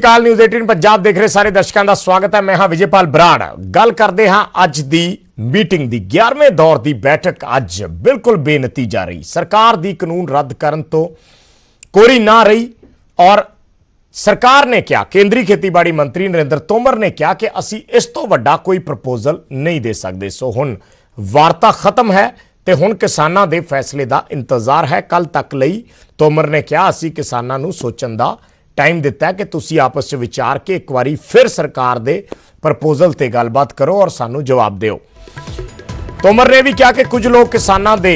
काल न्यूज़ 18 पंजाब देख रहे सारे दर्शकों का स्वागत है। मैं हाँ विजयपाल बराड़। गल करते हाँ अज दी मीटिंग दी 11वें दौर की बैठक अज बिल्कुल बेनतीजा रही। सरकार दी कानून रद्द करन तो कोरी ना रही और सरकार ने क्या, केंद्रीय खेतीबाड़ी मंत्री नरेंद्र तोमर ने कहा कि असी इस तो वड्डा कोई प्रपोजल नहीं दे सकते। सो हुण वार्ता खत्म है ते हुण किसानां दे फैसले का इंतजार है। कल तक लई तोमर ने कहा असी किसानां नूं सोचण दा टाइम दिता है कि तुसी आपस च विचार के एक बारी फिर सरकार दे प्रपोजल ते गलबात करो और सानू जवाब दिओ। तोमर ने भी कहा कि कुछ लोग किसानां दे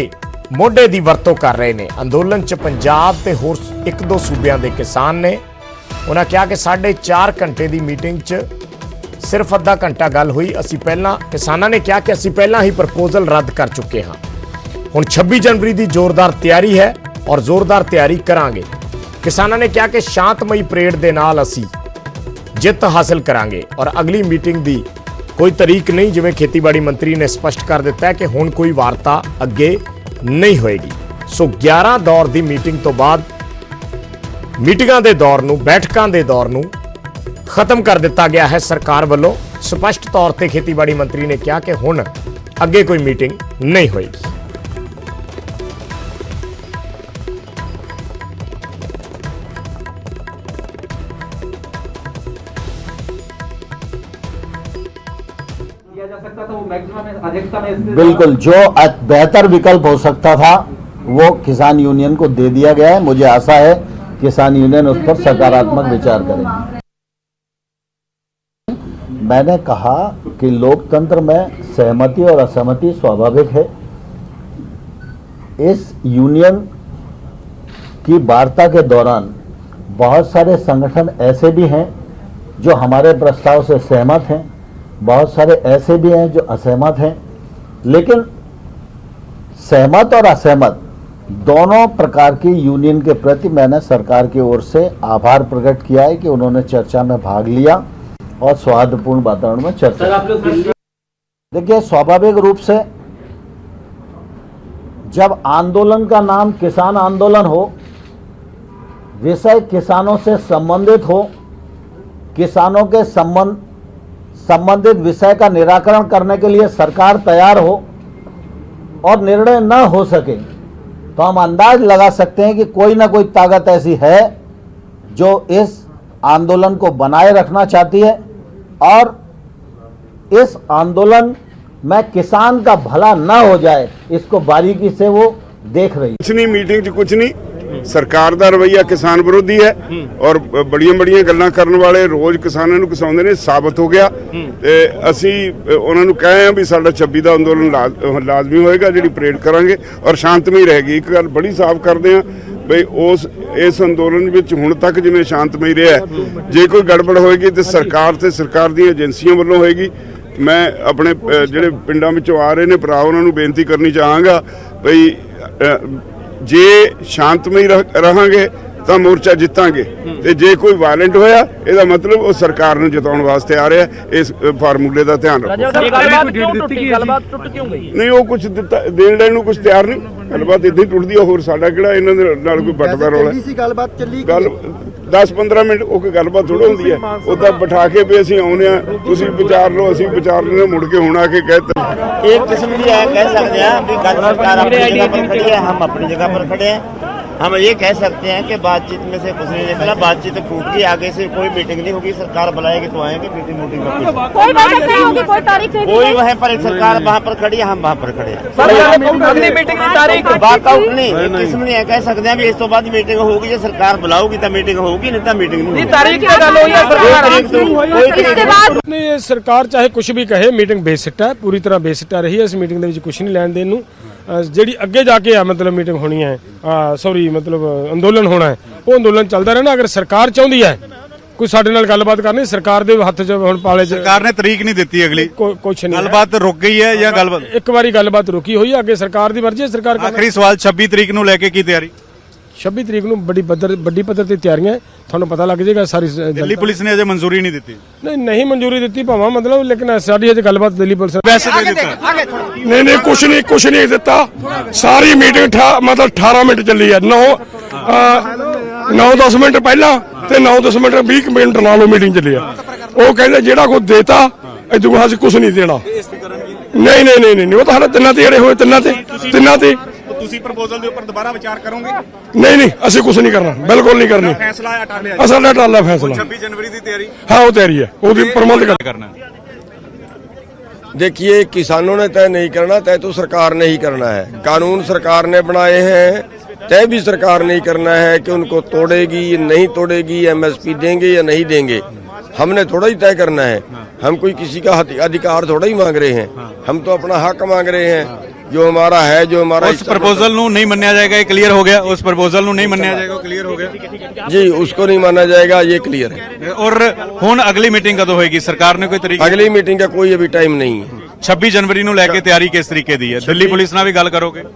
मोढे दी वरतों कर रहे ने। अंदोलन च पंजाब ते होर एक दो सूबियां दे किसान ने। उन्होंने कहा कि 4.5 घंटे की मीटिंग च सिर्फ अद्धा घंटा गल हुई। असी पहला किसानां ने कहा कि असी पहला ही प्रपोजल रद्द कर चुके हाँ। हुण 26 जनवरी की जोरदार तैयारी है और जोरदार तैयारी करांगे। किसानों ने कहा कि शांतमई परेड के नाल असी जित हासिल करांगे और अगली मीटिंग की कोई तरीक नहीं। जिवें खेतीबाड़ी मंत्री ने स्पष्ट कर दिता है कि हुण कोई वार्ता अगे नहीं होएगी। सो 11 दौर की मीटिंग तो बाद मीटिंगां दे दौर नूं, बैठकां दे दौर नूं खत्म कर दिता गया है। सरकार वालों स्पष्ट तौर पर खेतीबाड़ी मंत्री ने कहा कि हुण अगे कोई मीटिंग नहीं होएगी। बिल्कुल, जो बेहतर विकल्प हो सकता था वो किसान यूनियन को दे दिया गया है। मुझे आशा है किसान यूनियन उस पर सकारात्मक विचार करेगी। मैंने कहा कि लोकतंत्र में सहमति और असहमति स्वाभाविक है। इस यूनियन की वार्ता के दौरान बहुत सारे संगठन ऐसे भी हैं जो हमारे प्रस्ताव से सहमत हैं, बहुत सारे ऐसे भी हैं जो असहमत हैं। लेकिन सहमत और असहमत दोनों प्रकार की यूनियन के प्रति मैंने सरकार की ओर से आभार प्रकट किया है कि उन्होंने चर्चा में भाग लिया और सौहार्दपूर्ण वातावरण में चर्चा। देखिए, स्वाभाविक रूप से जब आंदोलन का नाम किसान आंदोलन हो, विषय किसानों से संबंधित हो, किसानों के संबंधित विषय का निराकरण करने के लिए सरकार तैयार हो और निर्णय न हो सके, तो हम अंदाज लगा सकते हैं कि कोई ना कोई ताकत ऐसी है जो इस आंदोलन को बनाए रखना चाहती है और इस आंदोलन में किसान का भला ना हो जाए, इसको बारीकी से वो देख रही है। कुछ नहीं, मीटिंग च कुछ नहीं। सरकार का रवैया किसान विरोधी है और बड़ियां बड़ियां गल्लां करने वाले रोज किसानों को किसाउंदे ने साबित हो गया। ते असी उन्होंने कहे भी साडा 26 का अंदोलन लाजमी होएगा, जिहड़ी परेड करांगे और शांतमई रहेगी। एक गल बड़ी साफ करते हैं बई उस इस अंदोलन विच हुण तक जिवें शांतमई रहा है, जे कोई गड़बड़ होएगी तो सरकार ते सरकार दी एजेंसियां वालों होएगी। मैं अपने जिहड़े पिंडां विचों आ रहे ने भरा उन्हां नूं बेनती करनी चाहांगा बई जे शांतमई रहांगे तो मोर्चा जितांगे ते जे कोई वायलेंट होया इहदा मतलब वो सरकार नूं जिताउण वास्ते आ रहा है। इस फार्मूले का ध्यान रखो। नहीं, वो कुछ देण लैण नूं कुछ तैयार नहीं। गलबात इदां ही टुटदी है। होर साडा किहड़ा इन्हां दे नाल कोई बटदा रौला है। गल 10-15 मिनट वो कोई गलबात थोड़ा होंदी है। उदा बिठा के भी असीं आउणे आ, तुसीं विचार लो, असीं विचार लेने, मुड़ के हुण आके कहते एक किस्म की कह सकते हैं कि सरकार अपनी जगह पर खड़ी है, हम अपनी जगह पर खड़े हैं। हम ये कह सकते हैं कि बातचीत में से कुछ नहीं निकला, बातचीत फूट गई, आगे से कोई मीटिंग नहीं होगी। सरकार बुलाएगी तो आएंगे, मीटिंग कोई बैठक नहीं होगी, कोई तारीख नहीं, कोई वहाँ पर सरकार वहाँ पर खड़ी है, हम वहाँ पर खड़े हैं। अगली मीटिंग की तारीख वर्कआउट नहीं, एक किस्म नहीं कह सकते हैं इस तो बाद मीटिंग होगी। जो सरकार बुलाओगी तो मीटिंग होगी, नहीं तो मीटिंग नहीं। तारीख नहीं, सरकार चाहे कुछ भी कहे, मीटिंग बेसिट्टा है, पूरी तरह बेसिट्टा रही है। इस मीटिंग के कुछ नहीं लैन देन नूं। ਜਿਹੜੀ ਅੱਗੇ ਜਾ ਕੇ ਆ मतलब मीटिंग होनी है, सॉरी मतलब अंदोलन होना है, वो अंदोलन चलता रहना। अगर सरकार चाहती है कोई साडे नाल गलबात करनी, सरकार दे हत्थ च हुण पाले। सरकार ने तरीक नहीं दी अगली, कुछ नहीं, गलबात रुक गई है या गलबात एक बारी गलबात रुकी हुई है। अगे सरकार दी मर्जी है। सरकार आखिरी सवाल 26 तरीक नूं लेके की तैयारी? 26 तरीक ਨੂੰ बड़ी पद्धर ਤੇ ਤਿਆਰੀਆਂ ਤੁਹਾਨੂੰ ਪਤਾ ਲੱਗ ਜਾਏਗਾ ਸਾਰੀ। ਦਿੱਲੀ ਪੁਲਿਸ ਨੇ ਅਜੇ ਮਨਜ਼ੂਰੀ ਨਹੀਂ ਦਿੱਤੀ। नहीं मंजूरी दी भाव मतलब, लेकिन साड़ी अजे गलबात दिल्ली पुलिस वैसे दे दिता। नहीं कुछ नहीं दिता। सारी मीटिंग मतलब 18 मिनट चली है। 9-10 मिनट पहला ਤੇ 9-10 ਮਿੰਟ 20 ਮਿੰਟ ਲਾ ਲਓ ਮੀਟਿੰਗ ਚੱਲੀ ਆ। ਉਹ ਕਹਿੰਦੇ ਜਿਹੜਾ ਕੋਈ ਦੇਤਾ ਇਦੋਂ ਬਾਅਦ ਅਸੀਂ ਕੁਝ ਨਹੀਂ ਦੇਣਾ। ਨਹੀਂ ਨਹੀਂ ਨਹੀਂ ਨਹੀਂ, ਉਹ ਤਾਂ ਸਾਡੇ ਤਿੰਨਾਂ ਤੇ ਜਿਹੜੇ ਹੋਏ ਤਿੰਨਾਂ ਤੇ ਤੁਸੀਂ ਪ੍ਰਪੋਜ਼ਲ ਦੇ ਉੱਪਰ ਦੁਬਾਰਾ ਵਿਚਾਰ ਕਰੋਗੇ? ਨਹੀਂ ਨਹੀਂ, ਅਸੀਂ ਕੁਝ ਨਹੀਂ ਕਰਨਾ, ਬਿਲਕੁਲ ਨਹੀਂ ਕਰਨੀ। ਫੈਸਲਾ ਟਾਲਿਆ ਅਸਲ ਦਾ ਟਾਲਾ ਫੈਸਲਾ 26 जनवरी ਦੀ ਤਿਆਰੀ। हाँ वो तैयारी है, वो प्रबंध करना। देखिए, किसानों ने तय नहीं करना, तय तो सरकार ने ही करना है। कानून सरकार ने बनाए हैं, तय भी सरकार ने ही करना है कि उनको तोड़ेगी नहीं तोड़ेगी, एमएसपी देंगे या नहीं देंगे। हमने थोड़ा ही तय करना है। हम कोई किसी का अधिकार थोड़ा ही मांग रहे हैं, हम तो अपना हक मांग रहे हैं जो हमारा है, जो हमारा। उस प्रपोजल ਨੂੰ नहीं मन्या जाएगा, ये क्लियर हो गया। उस प्रपोजल ਨੂੰ नहीं मन्या जाएगा, क्लियर हो गया जी, उसको नहीं माना जाएगा, ये क्लियर है। और हुण अगली मीटिंग कदों होएगी? सरकार ने कोई तरीका? अगली मीटिंग का कोई अभी टाइम नहीं है। 26 जनवरी ਨੂੰ ਲੈ ਕੇ ਤਿਆਰੀ किस तरीके दी है? दिल्ली पुलिस ਨਾਲ भी गल करोगे?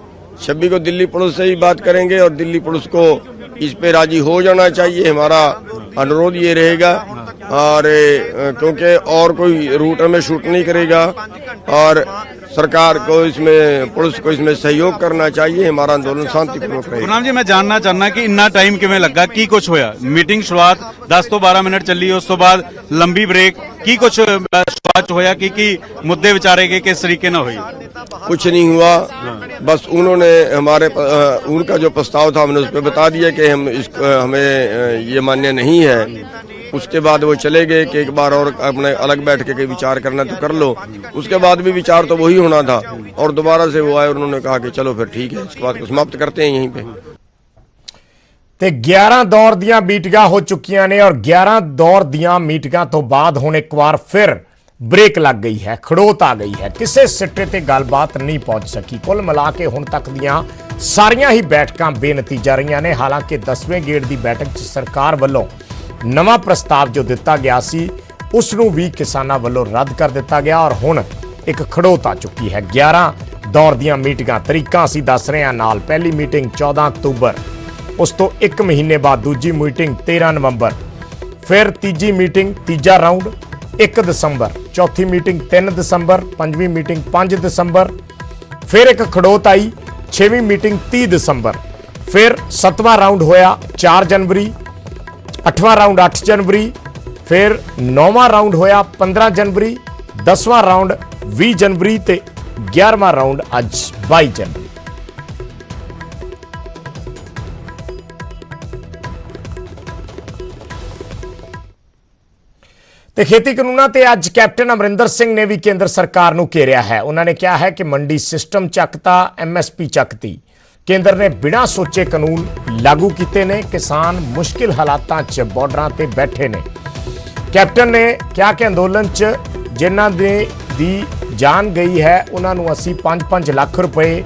26 को दिल्ली पुलिस से ही बात करेंगे और दिल्ली पुलिस को इस पे राजी हो जाना चाहिए। हमारा अनुरोध ये रहेगा, और क्योंकि और कोई रूट हमें शूट नहीं करेगा और सरकार को इसमें, पुलिस को इसमें सहयोग करना चाहिए। हमारा आंदोलन शांतिपूर्वक रहेगा। गुरनाम जी, मैं जानना चाहना कि इन्ना टाइम किवें लगा, की कुछ होया? मीटिंग शुरुआत 10 ਤੋਂ 12 मिनट चली, उस तो बाद लंबी ब्रेक, की कुछ शुरुआत होया कि मुद्दे विचारे गए, किस तरीके ना हुई? कुछ नहीं हुआ, बस उन्होंने उनका जो प्रस्ताव था हमने उस पर बता दिया कि हमें ये मान्य नहीं है। उसके बाद वो चले गए कि एक बार और अपने अलग बैठ के विचार करना तो कर लो। उसके बाद भी विचार तो वही होना था, और दोबारा से वो आए, उन्होंने कहा कि चलो फिर ठीक है, इसके बाद समाप्त करते हैं यहीं पे। ਤੇ 11 ਦੌਰ ਦੀਆਂ ਮੀਟਿੰਗਾਂ ਹੋ ਚੁੱਕੀਆਂ ਨੇ ਔਰ 11 ਦੌਰ ਦੀਆਂ ਮੀਟਿੰਗਾਂ ਤੋਂ ਬਾਅਦ ਹੁਣ ਇੱਕ ਵਾਰ ਫਿਰ ਬ੍ਰੇਕ ਲੱਗ ਗਈ ਹੈ, ਖੜੋਤ ਆ ਗਈ ਹੈ, ਕਿਸੇ ਸਿੱਟੇ ਤੇ ਗੱਲਬਾਤ ਨਹੀਂ ਪਹੁੰਚ ਸਕੀ। ਕੁੱਲ ਮਿਲਾ ਕੇ ਹੁਣ ਤੱਕ ਦੀਆਂ ਸਾਰੀਆਂ ਹੀ ਬੈਠਕਾਂ ਬੇਨਤੀਜਾ ਰਹੀਆਂ ਨੇ। ਹਾਲਾਂਕਿ 10ਵੇਂ ਗੇੜ ਦੀ ਬੈਠਕ 'ਚ ਸਰਕਾਰ ਵੱਲੋਂ ਨਵਾਂ ਪ੍ਰਸਤਾਵ ਜੋ ਦਿੱਤਾ ਗਿਆ ਸੀ ਉਸ ਨੂੰ ਵੀ ਕਿਸਾਨਾਂ ਵੱਲੋਂ ਰੱਦ ਕਰ ਦਿੱਤਾ ਗਿਆ ਔਰ ਹੁਣ ਇੱਕ ਖੜੋਤ ਆ ਚੁੱਕੀ ਹੈ। 11 ਦੌਰ ਦੀਆਂ ਮੀਟਿੰਗਾਂ, ਤਰੀਕਾਂ ਅਸੀਂ ਦੱਸ ਰਹੇ ਹਾਂ ਨਾਲ। ਪਹਿਲੀ ਮੀਟਿੰਗ 14 ਅਕਤੂਬਰ, ਉਸ ਤੋਂ 1 ਮਹੀਨੇ ਬਾਅਦ ਦੂਜੀ ਮੀਟਿੰਗ 13 ਨਵੰਬਰ, ਫਿਰ ਤੀਜੀ ਮੀਟਿੰਗ ਤੀਜਾ ਰਾਊਂਡ 1 ਦਸੰਬਰ, ਚੌਥੀ ਮੀਟਿੰਗ 3 ਦਸੰਬਰ, ਪੰਜਵੀਂ ਮੀਟਿੰਗ 5 ਦਸੰਬਰ, ਫਿਰ ਇੱਕ ਖੜੋਤ ਆਈ 6ਵੀਂ ਮੀਟਿੰਗ 30 ਦਸੰਬਰ, ਫਿਰ 7ਵਾਂ ਰਾਊਂਡ ਹੋਇਆ 4 ਜਨਵਰੀ, 8ਵਾਂ ਰਾਊਂਡ 8 ਜਨਵਰੀ, ਫਿਰ 9ਵਾਂ ਰਾਊਂਡ ਹੋਇਆ 15 ਜਨਵਰੀ, 10ਵਾਂ ਰਾਊਂਡ 20 ਜਨਵਰੀ ਤੇ 11ਵਾਂ ਰਾਊਂਡ ਅੱਜ 22 ਜਨਵਰੀ। ਤੇ ਖੇਤੀ ਕਾਨੂੰਨਾਂ ਤੇ ਅੱਜ ਕੈਪਟਨ ਅਮਰਿੰਦਰ ਸਿੰਘ ਨੇ ਵੀ ਕੇਂਦਰ ਸਰਕਾਰ ਨੂੰ ਘੇਰਿਆ ਹੈ। ਉਹਨਾਂ ਨੇ ਕਿਹਾ ਹੈ ਕਿ ਮੰਡੀ ਸਿਸਟਮ ਚੱਕਤਾ, ਐਮਐਸਪੀ ਚੱਕਤੀ। ਕੇਂਦਰ ਨੇ ਬਿਨਾਂ ਸੋਚੇ ਕਾਨੂੰਨ ਲਾਗੂ ਕੀਤੇ ਨੇ। ਕਿਸਾਨ ਮੁਸ਼ਕਿਲ ਹਾਲਾਤਾਂ 'ਚ ਬਾਰਡਰਾਂ ਤੇ ਬੈਠੇ ਨੇ। ਕੈਪਟਨ ਨੇ ਕਿਹਾ ਕਿ ਅੰਦੋਲਨ 'ਚ ਜਿਨ੍ਹਾਂ ਦੀ ਜਾਨ ਗਈ ਹੈ ਉਹਨਾਂ ਨੂੰ ਅਸੀਂ 5-5 ਲੱਖ ਰੁਪਏ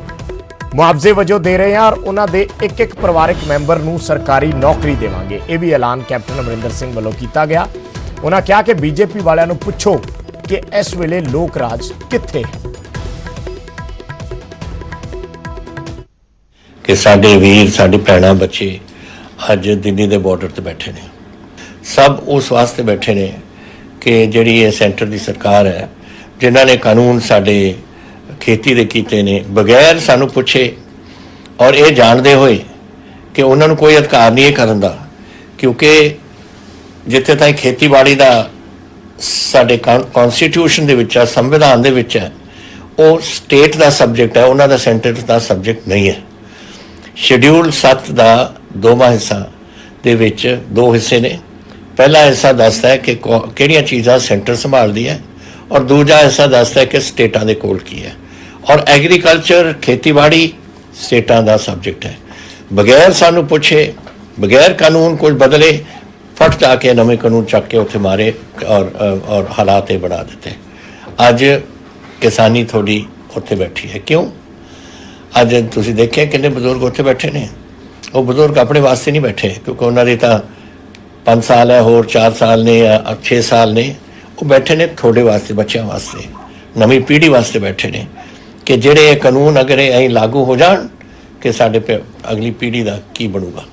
ਮੁਆਵਜ਼ੇ ਵਜੋਂ ਦੇ ਰਹੇ ਹਾਂ ਔਰ ਉਹਨਾਂ ਦੇ ਇੱਕ ਪਰਿਵਾਰਕ ਮੈਂਬਰ ਨੂੰ ਸਰਕਾਰੀ ਨੌਕਰੀ ਦੇਵਾਂਗੇ। ਇਹ ਵੀ ਐਲਾਨ ਕੈਪਟਨ ਅਮਰਿੰਦਰ ਸਿੰਘ ਵੱਲੋਂ ਕੀਤਾ ਗਿਆ। ਉਹਨਾਂ ਕਿਹਾ ਕਿ ਬੀਜੇਪੀ ਵਾਲਿਆਂ ਨੂੰ ਪੁੱਛੋ ਕਿ ਇਸ ਵੇਲੇ ਲੋਕ ਰਾਜ ਕਿੱਥੇ ਹੈ। ਕਿ ਸਾਡੇ ਵੀਰ, ਸਾਡੇ ਭੈਣਾਂ, ਬੱਚੇ ਅੱਜ ਦਿੱਲੀ ਦੇ ਬਾਰਡਰ ਤੇ ਬੈਠੇ ਨੇ। ਸਭ ਉਸ ਵਾਸਤੇ ਬੈਠੇ ਨੇ ਕਿ ਜਿਹੜੀ ਇਹ ਸੈਂਟਰ ਦੀ ਸਰਕਾਰ ਹੈ, ਜਿਨ੍ਹਾਂ ਨੇ ਕਾਨੂੰਨ ਸਾਡੇ ਖੇਤੀ ਦੇ ਕੀਤੇ ਨੇ ਬਗੈਰ ਸਾਨੂੰ ਪੁੱਛੇ ਔਰ ਇਹ ਜਾਣਦੇ ਹੋਏ ਕਿ ਉਹਨਾਂ ਨੂੰ ਕੋਈ ਅਧਿਕਾਰ ਨਹੀਂ ਇਹ ਕਰਨ ਦਾ, ਕਿਉਂਕਿ ਜਿੱਥੇ ਤਾਈਂ ਖੇਤੀਬਾੜੀ ਦਾ ਸਾਡੇ ਕਨਸਟੀਟਿਊਸ਼ਨ ਦੇ ਵਿੱਚ ਹੈ, ਸੰਵਿਧਾਨ ਦੇ ਵਿੱਚ ਹੈ, ਉਹ ਸਟੇਟ ਦਾ ਸਬਜੈਕਟ ਹੈ, ਉਹਨਾਂ ਦਾ ਸੈਂਟਰ ਦਾ ਸਬਜੈਕਟ ਨਹੀਂ ਹੈ। ਸ਼ਡਿਊਲ 7 ਦਾ 2ਵਾਂ ਹਿੱਸਾ ਦੇ ਵਿੱਚ 2 ਹਿੱਸੇ ਨੇ। ਪਹਿਲਾ ਹਿੱਸਾ ਦੱਸਦਾ ਹੈ ਕਿ ਕਿਹੜੀਆਂ ਚੀਜ਼ਾਂ ਸੈਂਟਰ ਸੰਭਾਲਦੀ ਹੈ ਔਰ ਦੂਜਾ ਹਿੱਸਾ ਦੱਸਦਾ ਹੈ ਕਿ ਸਟੇਟਾਂ ਦੇ ਕੋਲ ਕੀ ਹੈ। ਔਰ ਐਗਰੀਕਲਚਰ, ਖੇਤੀਬਾੜੀ ਸਟੇਟਾਂ ਦਾ ਸਬਜੈਕਟ ਹੈ। ਬਗੈਰ ਸਾਨੂੰ ਪੁੱਛੇ, ਬਗੈਰ ਕਾਨੂੰਨ ਕੁਝ ਬਦਲੇ, ਫਟ ਜਾ ਕੇ ਨਵੇਂ ਕਾਨੂੰਨ ਚੱਕ ਕੇ ਉੱਥੇ ਮਾਰੇ ਔਰ ਹਾਲਾਤ ਇਹ ਬਣਾ ਦਿੱਤੇ। ਅੱਜ ਕਿਸਾਨੀ ਤੁਹਾਡੀ ਉੱਥੇ ਬੈਠੀ ਹੈ। ਕਿਉਂ? ਅੱਜ ਤੁਸੀਂ ਦੇਖਿਆ ਕਿੰਨੇ ਬਜ਼ੁਰਗ ਉੱਥੇ ਬੈਠੇ ਨੇ। ਉਹ ਬਜ਼ੁਰਗ ਆਪਣੇ ਵਾਸਤੇ ਨਹੀਂ ਬੈਠੇ, ਕਿਉਂਕਿ ਉਹਨਾਂ ਦੇ ਤਾਂ 5 ਸਾਲ ਹੈ, ਹੋਰ 4 ਸਾਲ ਨੇ ਜਾਂ 6 ਸਾਲ ਨੇ। ਉਹ ਬੈਠੇ ਨੇ ਤੁਹਾਡੇ ਵਾਸਤੇ, ਬੱਚਿਆਂ ਵਾਸਤੇ, ਨਵੀਂ ਪੀੜ੍ਹੀ ਵਾਸਤੇ ਬੈਠੇ ਨੇ ਕਿ ਜਿਹੜੇ ਇਹ ਕਾਨੂੰਨ ਅਗਰ ਇਹ ਲਾਗੂ ਹੋ ਜਾਣ ਕਿ ਸਾਡੇ ਅਗਲੀ ਪੀੜ੍ਹੀ ਦਾ ਕੀ ਬਣੂਗਾ।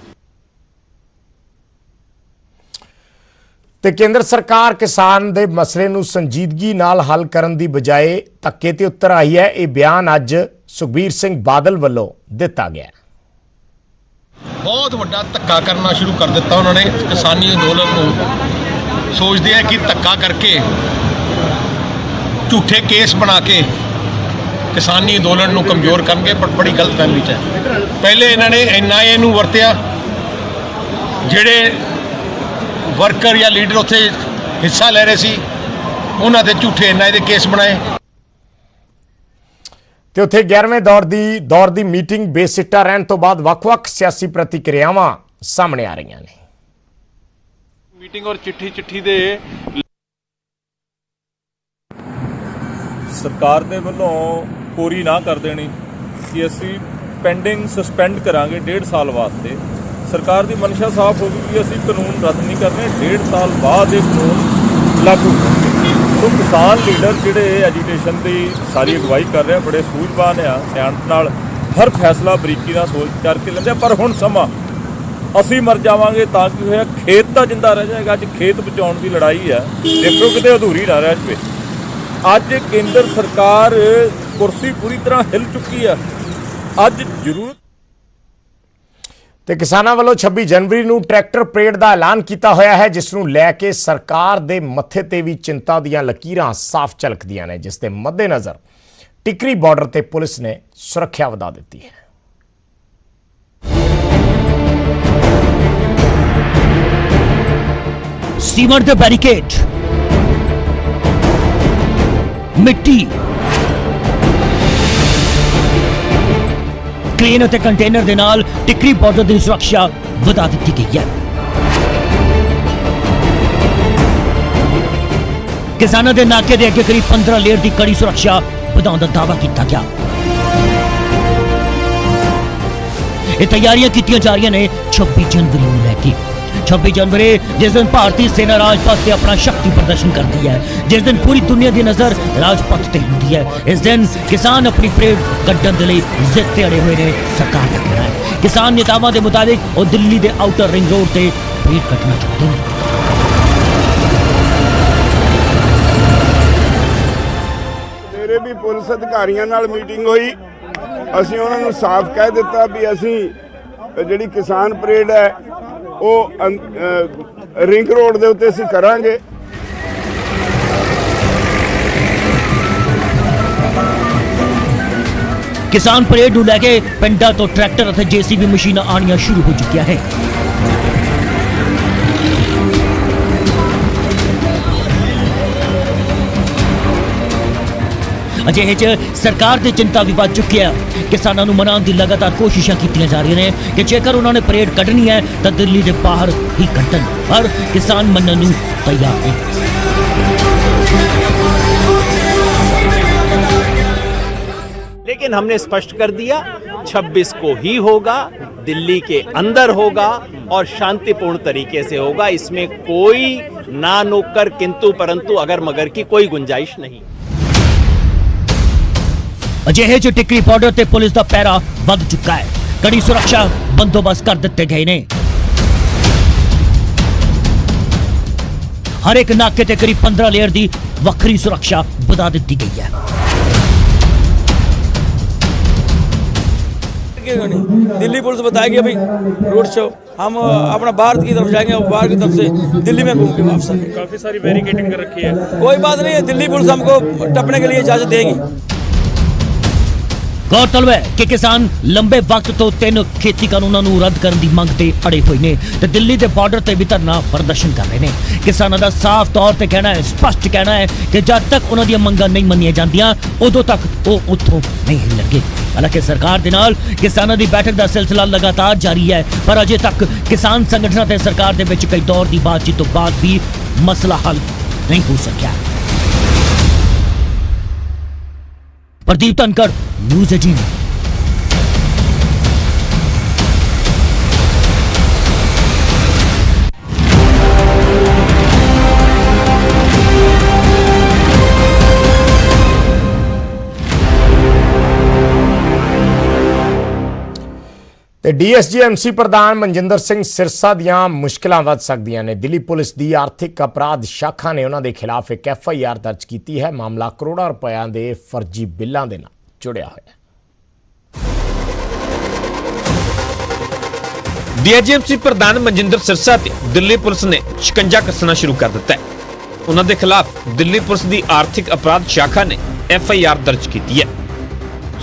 ਤੇ ਕੇਂਦਰ ਸਰਕਾਰ ਕਿਸਾਨ ਦੇ ਮਸਲੇ ਨੂੰ ਸੰਜੀਦਗੀ ਨਾਲ ਹੱਲ ਕਰਨ ਦੀ ਬਜਾਏ ਧੱਕੇ ਤੇ ਉਤਰ ਆਈ ਹੈ। ਇਹ ਬਿਆਨ ਅੱਜ ਸੁਖਬੀਰ ਸਿੰਘ ਬਾਦਲ ਵੱਲੋਂ ਦਿੱਤਾ ਗਿਆ। ਬਹੁਤ ਵੱਡਾ ਧੱਕਾ ਕਰਨਾ ਸ਼ੁਰੂ ਕਰ ਦਿੱਤਾ ਉਹਨਾਂ ਨੇ ਕਿਸਾਨੀ ਅੰਦੋਲਨ ਨੂੰ। ਸੋਚਦੇ ਆ ਕਿ ਧੱਕਾ ਕਰਕੇ ਝੂਠੇ ਕੇਸ ਬਣਾ ਕੇ ਕਿਸਾਨੀ ਅੰਦੋਲਨ ਨੂੰ ਕਮਜ਼ੋਰ ਕਰਨਗੇ, ਪਰ ਬੜੀ ਗਲਤ ਫਹਿਮੀ 'ਚ ਹੈ। ਪਹਿਲੇ ਇਹਨਾਂ ਨੇ NIA ਨੂੰ ਵਰਤਿਆ, ਜਿਹੜੇ ਵਰਕਰ ਜਾਂ ਲੀਡਰ ਉੱਥੇ ਹਿੱਸਾ ਲੈ ਰਹੇ ਸੀ ਉਹਨਾਂ ਤੇ ਝੂਠੇ NIA ਦੇ ਕੇਸ ਬਣਾਏ। ਤੇ ਉੱਥੇ 11ਵੇਂ ਦੌਰ ਦੀ ਮੀਟਿੰਗ ਬੇਸਿੱਟਾ ਰਹਿਣ ਤੋਂ ਬਾਅਦ ਵੱਖ-ਵੱਖ ਸਿਆਸੀ ਪ੍ਰਤੀਕਿਰਿਆਵਾਂ ਸਾਹਮਣੇ ਆ ਰਹੀਆਂ ਨੇ। ਮੀਟਿੰਗ ਔਰ ਚਿੱਠੀ ਦੇ ਸਰਕਾਰ ਦੇ ਵੱਲੋਂ ਪੂਰੀ ਨਾ ਕਰ ਦੇਣੀ ਕਿ ਅਸੀਂ ਪੈਂਡਿੰਗ ਸਸਪੈਂਡ ਕਰਾਂਗੇ 1.5 ਸਾਲ ਵਾਸਤੇ। ਸਰਕਾਰ ਦੀ ਮਨਸ਼ਾ ਸਾਫ਼ ਹੋ ਗਈ ਕਿ ਅਸੀਂ ਕਾਨੂੰਨ ਰੱਦ ਨਹੀਂ ਕਰਨੇ, 1.5 ਸਾਲ ਬਾਅਦ ਇਹ ਕਾਨੂੰਨ ਲਾਗੂ ਹੋਣਗੇ। ਸੋ ਕਿਸਾਨ ਲੀਡਰ ਜਿਹੜੇ ਐਜੀਟੇਸ਼ਨ ਦੀ ਸਾਰੀ ਅਗਵਾਈ ਕਰ ਰਹੇ ਆ, ਬੜੇ ਸੂਝਵਾਨ ਆ, ਸਿਆਣਪ ਨਾਲ ਹਰ ਫੈਸਲਾ ਬਰੀਕੀ ਨਾਲ ਸੋਚ ਕਰਕੇ ਲੈਂਦੇ ਆ। ਪਰ ਹੁਣ ਸਮਾਂ ਅਸੀਂ ਮਰ ਜਾਵਾਂਗੇ ਤਾਂ ਕੀ ਹੋਇਆ, ਖੇਤ ਤਾਂ ਜਿੰਦਾ ਰਹਿ ਜਾਏਗਾ। ਅੱਜ ਖੇਤ ਬਚਾਉਣ ਦੀ ਲੜਾਈ ਹੈ, ਦੇਖੋ ਕਿਤੇ ਅਧੂਰੀ ਨਾ ਰਹਿ ਜਾਵੇ। ਅੱਜ ਕੇਂਦਰ ਸਰਕਾਰ ਕੁਰਸੀ ਪੂਰੀ ਤਰ੍ਹਾਂ ਹਿੱਲ ਚੁੱਕੀ ਹੈ। ਅੱਜ ਜ਼ਰੂਰਤ ਤੇ ਕਿਸਾਨਾਂ ਵੱਲੋਂ 26 ਜਨਵਰੀ ਨੂੰ ਟਰੈਕਟਰ ਪਰੇਡ ਦਾ ਐਲਾਨ ਕੀਤਾ ਹੋਇਆ ਹੈ, ਜਿਸ ਨੂੰ ਲੈ ਕੇ ਸਰਕਾਰ ਦੇ ਮੱਥੇ ਤੇ ਵੀ ਚਿੰਤਾ ਦੀਆਂ ਲਕੀਰਾਂ ਸਾਫ਼ ਝਲਕਦੀਆਂ ਨੇ, ਜਿਸ ਦੇ ਮੱਦੇਨਜ਼ਰ ਟਿਕਰੀ ਬਾਰਡਰ ਤੇ ਪੁਲਿਸ ਨੇ ਸੁਰੱਖਿਆ ਵਧਾ ਦਿੱਤੀ ਹੈ। ਸੀਮੈਂਟ ਦੇ ਬੈਰੀਕੇਡ, ਮਿੱਟੀ, ਕ੍ਰੇਨ ਅਤੇ ਕੰਟੇਨਰ ਦੇ ਨਾਲ ਟਿਕਰੀ ਬਾਰਡਰ ਦੀ ਸੁਰੱਖਿਆ ਵਧਾ ਦਿੱਤੀ ਗਈ ਹੈ। ਕਿਸਾਨਾਂ ਦੇ ਨਾਕੇ ਦੇ ਅੱਗੇ ਕਰੀਬ 15 ਲੇਅਰ ਦੀ ਕੜੀ ਸੁਰੱਖਿਆ ਵਧਾਉਣ ਦਾ ਦਾਅਵਾ ਕੀਤਾ ਗਿਆ। ਇਹ ਤਿਆਰੀਆਂ ਕੀਤੀਆਂ ਜਾ ਰਹੀਆਂ ਨੇ 26 ਜਨਵਰੀ ਨੂੰ ਲੈ ਕੇ। 26 जनवरी जिस दिन भारतीय सेना राजपथ से अपना शक्ति प्रदर्शन करती है, जिस दिन पूरी दुनिया की नजर राजपथ ते होती है, इस दिन किसान अपनी परेड कड्ढण दे लई जिद ते अड़े हुए ने। सरकार का कहना है किसान नेतावां दे मुताबिक वो दिल्ली के आउटर रिंग रोड से परेड कड्ढना चाहते हैं। ਮੇਰੇ ਵੀ ਪੁਲਿਸ ਅਧਿਕਾਰੀਆਂ ਨਾਲ ਮੀਟਿੰਗ ਹੋਈ, ਅਸੀਂ ਉਹਨਾਂ ਨੂੰ ਸਾਫ਼ ਕਹਿ ਦਿੱਤਾ ਵੀ ਅਸੀਂ ਜਿਹੜੀ ਕਿਸਾਨ ਪਰੇਡ ਹੈ ਉਹ ਰਿੰਗ ਰੋਡ ਦੇ ਉੱਤੇ ਅਸੀਂ ਕਰਾਂਗੇ। किसान परेड ਨੂੰ ਲੈ ਕੇ ਪਿੰਡਾਂ ਤੋਂ ਟਰੈਕਟਰ ਅਤੇ JCB ਮਸ਼ੀਨਾਂ ਆਣੀਆਂ ਸ਼ੁਰੂ ਹੋ ਚੁੱਕੀਆਂ ਹੈ। ਅਜਿਹੇ 'ਚ ਸਰਕਾਰ ਦੀ ਚਿੰਤਾ ਵੀ ਵੱਧ ਚੁੱਕੀ ਹੈ। ਕਿਸਾਨਾਂ ਨੂੰ ਮਨਾਉਣ ਦੀ ਲਗਾਤਾਰ ਕੋਸ਼ਿਸ਼ਾਂ ਕੀਤੀਆਂ ਜਾ ਰਹੀਆਂ ਨੇ ਕਿ ਜੇਕਰ ਉਹਨਾਂ ਨੇ ਪਰੇਡ ਕੱਢਣੀ ਹੈ ਤਾਂ ਦਿੱਲੀ ਦੇ ਬਾਹਰ ਹੀ ਕੱਢਣ, ਪਰ ਕਿਸਾਨ ਮੰਨਣ ਨੂੰ ਤਿਆਰ ਨਹੀਂ। लेकिन हमने स्पष्ट कर दिया 26 को ही होगा, दिल्ली के अंदर होगा और शांतिपूर्ण तरीके से होगा। इसमें कोई ना नोकर किंतु परंतु अगर मगर की कोई गुंजाइश नहीं। ਅਜਿਹੇ 'ਚ ਟਿਕਰੀ ਬਾਰਡਰ ਤੇ ਪੁਲਿਸ ਦਾ ਪਹਿਰਾ ਵੱਧ ਚੁੱਕਾ ਹੈ। ਕੜੀ ਸੁਰੱਖਿਆ ਬੰਦੋਬਸਤ ਕਰ ਦਿੱਤੇ ਗਏ ਨੇ। ਹਰ ਇੱਕ ਨਾਕੇ ਤੇ ਕਰੀਬ 15 ਲੇਅਰ ਦੀ ਵੱਖਰੀ ਸੁਰੱਖਿਆ ਵਧਾ ਦਿੱਤੀ ਗਈ ਹੈ। दिल्ली पुलिस बताएगी अभी रोड शो हम अपना भारत की तरफ जाएंगे, बाहर की तरफ से दिल्ली में घूम के वापस आएंगे। काफी सारी बैरिकेडिंग कर रखी है, कोई बात नहीं है, दिल्ली पुलिस हमको टपने के लिए इजाजत देगी। गौरतलब है कि किसान लंबे वक्त तो 3 खेती कानूनों ਨੂੰ ਰੱਦ ਕਰਨ ਦੀ ਮੰਗ ਤੇ ਅੜੇ ਹੋਏ ਨੇ ਤੇ ਦਿੱਲੀ ਦੇ ਬਾਰਡਰ ਤੇ ਵੀ ਧਰਨਾ ਪ੍ਰਦਰਸ਼ਨ ਕਰ ਰਹੇ ਨੇ। ਕਿਸਾਨਾਂ ਦਾ ਸਾਫ਼ ਤੌਰ ਤੇ ਕਹਿਣਾ ਹੈ, ਸਪਸ਼ਟ ਕਹਿਣਾ ਹੈ ਕਿ ਜਦ ਤੱਕ ਉਹਨਾਂ ਦੀਆਂ ਮੰਗਾਂ ਨਹੀਂ ਮੰਨੀਆਂ ਜਾਂਦੀਆਂ ਉਦੋਂ ਤੱਕ ਉਹ ਉੱਥੋਂ ਨਹੀਂ ਹਿੱਲਣਗੇ। ਹਾਲਾਂਕਿ ਸਰਕਾਰ ਦੇ ਨਾਲ ਕਿਸਾਨਾਂ ਦੀ ਬੈਠਕ ਦਾ ਸਿਲਸਿਲਾ ਲਗਾਤਾਰ ਜਾਰੀ ਹੈ, ਪਰ ਅਜੇ ਤੱਕ ਕਿਸਾਨ ਸੰਗਠਨਾਂ ਤੇ ਸਰਕਾਰ ਦੇ ਵਿੱਚ ਕਈ ਦੌਰ ਦੀ ਬਾਤਚੀਤ ਤੋਂ ਬਾਅਦ ਵੀ ਮਸਲਾ ਹੱਲ ਨਹੀਂ ਹੋ ਸਕਿਆ। प्रदीप तनकर, न्यूज़ 18। ਤੇ DSG-MC ਪ੍ਰਧਾਨ ਮਨਜਿੰਦਰ ਸਿੰਘ ਸਿਰਸਾ ਦੀਆਂ ਮੁਸ਼ਕਲਾਂ ਵੱਧ ਸਕਦੀਆਂ ਨੇ। ਦਿੱਲੀ ਪੁਲਿਸ ਦੀ ਆਰਥਿਕ ਅਪਰਾਧ ਸ਼ਾਖਾ ਨੇ ਉਹਨਾਂ ਦੇ ਖਿਲਾਫ ਇੱਕ FIR ਦਰਜ ਕੀਤੀ ਹੈ। ਮਾਮਲਾ ਕਰੋੜਾਂ ਰੁਪਇਆਂ ਦੇ ਫਰਜ਼ੀ ਬਿੱਲਾਂ ਦੇ ਨਾਲ ਜੁੜਿਆ ਹੋਇਆ ਹੈ। ਡੀਆਈਜੀਐਮਸੀ ਪ੍ਰਧਾਨ ਮਨਜਿੰਦਰ ਸਿਰਸਾ ਤੇ ਦਿੱਲੀ ਪੁਲਿਸ ਨੇ ਸ਼ਿਕੰਜਾ ਕੱਸਣਾ ਸ਼ੁਰੂ ਕਰ ਦਿੱਤਾ ਹੈ। ਉਹਨਾਂ ਦੇ ਖਿਲਾਫ ਦਿੱਲੀ ਪੁਲਿਸ ਦੀ ਆਰਥਿਕ ਅਪਰਾਧ ਸ਼ਾਖਾ ਨੇ ਐਫਆਈਆਰ ਦਰਜ ਕੀਤੀ ਹੈ।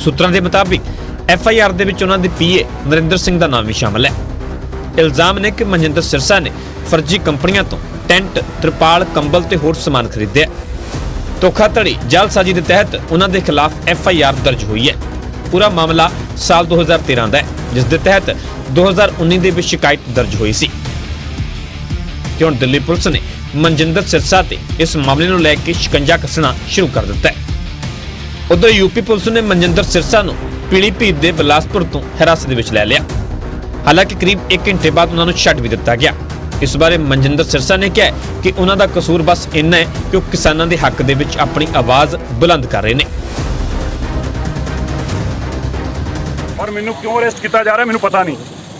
ਸੂਤਰਾਂ ਦੇ ਮੁਤਾਬਿਕ ਐਫਆਈਆਰ ਦੇ ਵਿੱਚ ਉਹਨਾਂ ਦੇ ਪੀਏ ਨਰਿੰਦਰ ਸਿੰਘ ਦਾ ਨਾਮ ਵੀ ਸ਼ਾਮਲ ਹੈ। ਇਲਜ਼ਾਮ ਨੇ ਕਿ ਮਨਜਿੰਦਰ ਸਿਰਸਾ ਨੇ ਫਰਜ਼ੀ ਕੰਪਨੀਆਂ ਤੋਂ ਟੈਂਟ, ਤਰਪਾਲ, ਕੰਬਲ ਤੇ ਹੋਰ ਸਮਾਨ ਖਰੀਦਿਆ। ਧੋਖਾਧੜੀ, ਜਾਲਸਾਜ਼ੀ ਦੇ ਤਹਿਤ ਉਹਨਾਂ ਦੇ ਖਿਲਾਫ ਐਫਆਈਆਰ ਦਰਜ ਹੋਈ ਹੈ। ਪੂਰਾ ਮਾਮਲਾ ਸਾਲ 2013 ਦਾ ਹੈ, ਜਿਸ ਦੇ ਤਹਿਤ 2019 ਦੇ ਵਿੱਚ ਸ਼ਿਕਾਇਤ ਦਰਜ ਹੋਈ ਸੀ ਤੇ ਹੁਣ ਦਿੱਲੀ ਪੁਲਿਸ ਨੇ ਮਨਜਿੰਦਰ ਸਿਰਸਾ ਤੇ ਇਸ ਮਾਮਲੇ ਨੂੰ ਲੈ ਕੇ ਸ਼ਿਕੰਜਾ ਕੱਸਣਾ ਸ਼ੁਰੂ ਕਰ ਦਿੱਤਾ ਹੈ। ਉਧਰ ਯੂਪੀ ਪੁਲਿਸ ਨੇ ਮਨਜਿੰਦਰ ਸਿਰਸਾ ਨੂੰ ਪੀਲੀਭੀਤ ਦੇ ਬਿਲਾਸਪੁਰ ਤੋਂ ਹਿਰਾਸਤ ਦੇ ਵਿੱਚ ਲੈ ਲਿਆ। ਹਾਲਾਂਕਿ ਕਰੀਬ 1 ਘੰਟੇ ਬਾਅਦ ਉਹਨਾਂ ਨੂੰ ਛੱਡ ਵੀ ਦਿੱਤਾ ਗਿਆ। ਇਸ ਬਾਰੇ ਮਨਜਿੰਦਰ ਸਿਰਸਾ ਨੇ ਕਿਹਾ ਕਿ ਉਹਨਾਂ ਦਾ ਕਸੂਰ ਬਸ ਇੰਨਾ ਹੈ ਕਿ ਉਹ ਕਿਸਾਨਾਂ ਦੇ ਹੱਕ ਦੇ ਵਿੱਚ ਆਪਣੀ ਆਵਾਜ਼ ਬੁਲੰਦ ਕਰ ਰਹੇ ਨੇ। ਔਰ ਮੈਨੂੰ ਕਿਉਂ ਅਰੈਸਟ ਕੀਤਾ ਜਾ ਰਿਹਾ ਮੈਨੂੰ ਪਤਾ ਨਹੀਂ।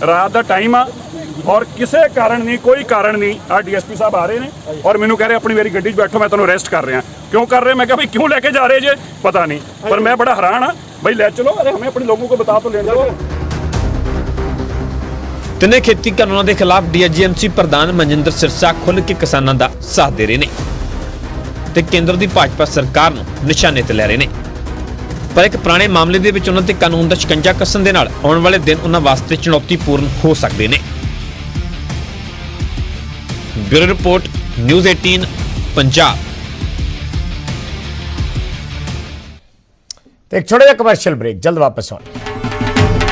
ਰਾਤ ਦਾ ਟਾਈਮ ਆ ਔਰ ਕਿਸੇ ਕਾਰਨ ਨਹੀਂ, ਕੋਈ ਕਾਰਨ ਨਹੀਂ, ਆ ਡੀਐਸਪੀ ਸਾਹਿਬ ਆ ਰਹੇ ਨੇ ਔਰ ਮੈਨੂੰ ਕਹਿ ਰਹੇ ਆਪਣੀ ਮੇਰੀ ਗੱਡੀ 'ਚ ਬੈਠੋ, ਮੈਂ ਤੁਹਾਨੂੰ ਅਰੈਸਟ ਕਰ ਰਿਹਾ। क्यों कर रहे हैं? मैं कहा भाई क्यों लेके जा रहे जे, पता नहीं, पर मैं बड़ा हैरान हाँ भाई, ले चलो, अरे हमें अपने लोगों को बता तो लेने दो। ਤਿੰਨੇ ਖੇਤੀ ਕਾਨੂੰਨਾਂ ਦੇ ਖਿਲਾਫ ਡੀਆਈਜੀਐਮਸੀ ਪ੍ਰਧਾਨ ਮਨਜਿੰਦਰ ਸਿਰਸਾ ਖੁੱਲ੍ਹ ਕੇ ਕਿਸਾਨਾਂ ਦਾ ਸਾਥ ਦੇ ਰਹੇ ਨੇ ਤੇ ਕੇਂਦਰ ਦੀ ਭਾਜਪਾ ਸਰਕਾਰ ਨੂੰ ਨਿਸ਼ਾਨੇ ਤੇ ਲੈ ਰਹੇ ਨੇ। ਪਰ ਇੱਕ ਪੁਰਾਣੇ ਮਾਮਲੇ ਦੇ ਵਿੱਚ ਉਹਨਾਂ ਤੇ ਕਾਨੂੰਨ ਦਾ ਸ਼ਿਕੰਜਾ ਕੱਸਣ ਦੇ ਨਾਲ ਆਉਣ ਵਾਲੇ ਦਿਨ ਉਹਨਾਂ ਵਾਸਤੇ ਚੁਣੌਤੀਪੂਰਨ ਹੋ ਸਕਦੇ ਨੇ। Bureau report, news 18 Punjab. एक छोटा सा कमर्शियल ब्रेक, जल्द वापस आएंगे।